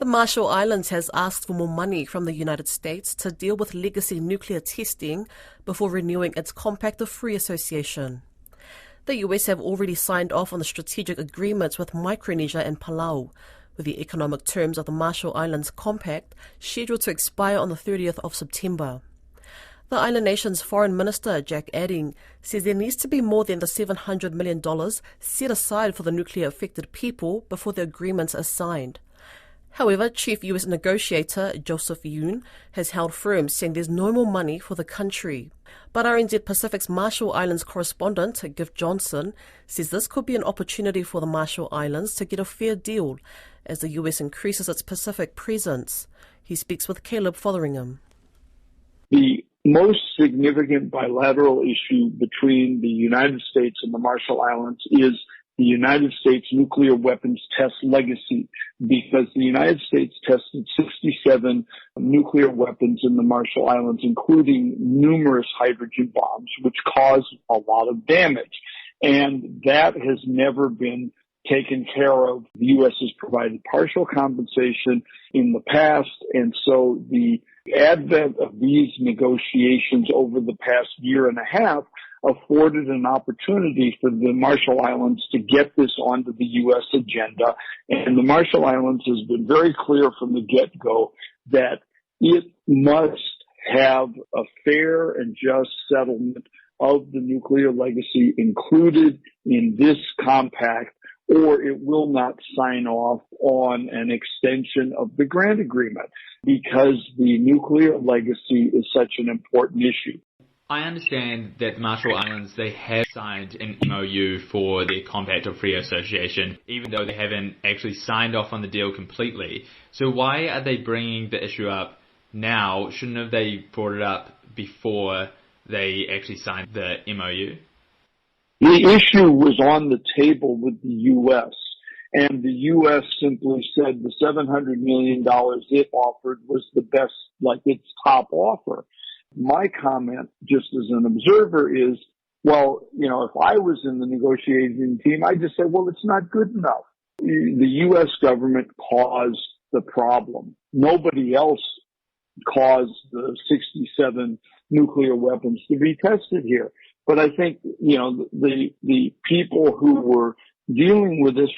The Marshall Islands has asked for more money from the United States to deal with legacy nuclear testing before renewing its Compact of Free Association. The US have already signed off on the strategic agreements with Micronesia and Palau, with the economic terms of the Marshall Islands Compact scheduled to expire on the 30th of September. The island nation's Foreign Minister, Jack Adding, says there needs to be more than the $700 million set aside for the nuclear-affected people before the agreements are signed. However, Chief US Negotiator Joseph Yoon has held firm, saying there's no more money for the country. But RNZ Pacific's Marshall Islands correspondent, Giff Johnson, says this could be an opportunity for the Marshall Islands to get a fair deal as the US increases its Pacific presence. He speaks with Caleb Fotheringham. The most significant bilateral issue between the United States and the Marshall Islands is the United States nuclear weapons test legacy, because the United States tested 67 nuclear weapons in the Marshall Islands, including numerous hydrogen bombs, which caused a lot of damage. And that has never been taken care of. The U.S. has provided partial compensation in the past, and so the advent of these negotiations over the past year and a half afforded an opportunity for the Marshall Islands to get this onto the U.S. agenda. And the Marshall Islands has been very clear from the get-go that it must have a fair and just settlement of the nuclear legacy included in this compact, or it will not sign off on an extension of the grant agreement, because the nuclear legacy is such an important issue. I understand that the Marshall Islands, they have signed an MOU for the Compact of Free Association, even though they haven't actually signed off on the deal completely. So why are they bringing the issue up now? Shouldn't have they brought it up before they actually signed the MOU? The issue was on the table with the U.S., and the U.S. simply said the $700 million it offered was the best, like its top offer. My comment, just as an observer, is, well, if I was in the negotiating team, I'd just say, well, it's not good enough. The U.S. government caused the problem. Nobody else caused the 67 nuclear weapons to be tested here. But I think, the people who were dealing with this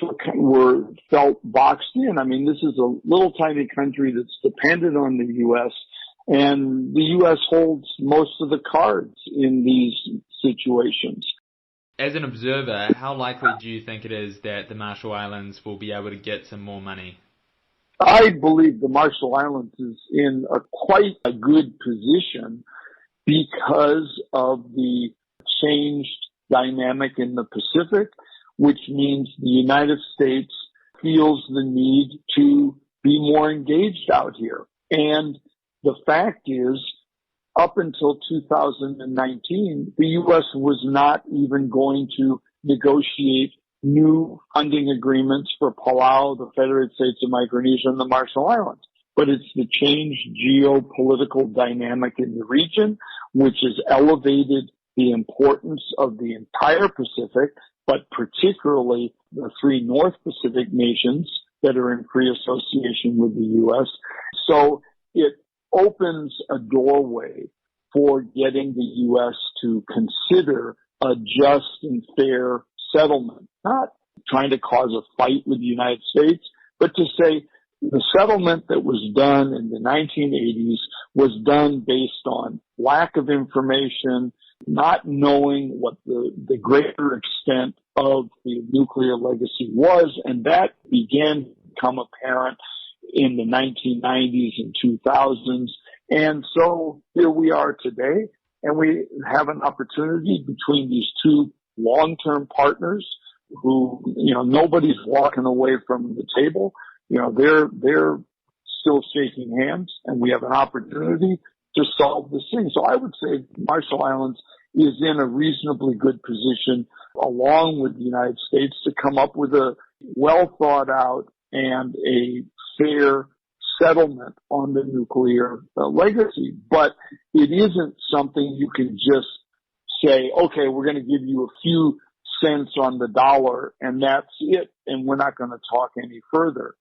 felt boxed in. I mean, this is a little tiny country that's dependent on the U.S., and the U.S. holds most of the cards in these situations. As an observer, how likely do you think it is that the Marshall Islands will be able to get some more money? I believe the Marshall Islands is in quite a good position because of the changed dynamic in the Pacific, which means the United States feels the need to be more engaged out here. And the fact is, up until 2019, the U.S. was not even going to negotiate new funding agreements for Palau, the Federated States of Micronesia, and the Marshall Islands. But it's the changed geopolitical dynamic in the region, which has elevated the importance of the entire Pacific, but particularly the three North Pacific nations that are in free association with the U.S. So it opens a doorway for getting the U.S. to consider a just and fair settlement, not trying to cause a fight with the United States, but to say the settlement that was done in the 1980s was done based on lack of information, not knowing what the greater extent of the nuclear legacy was, and that began to become apparent in the 1990s and 2000s. And so here we are today, and we have an opportunity between these two long-term partners who, nobody's walking away from the table. They're still shaking hands, and we have an opportunity to solve this thing. So I would say Marshall Islands is in a reasonably good position, along with the United States, to come up with a well thought out and a fair settlement on the nuclear legacy. But it isn't something you can just say, okay, we're going to give you a few cents on the dollar and that's it, and we're not going to talk any further.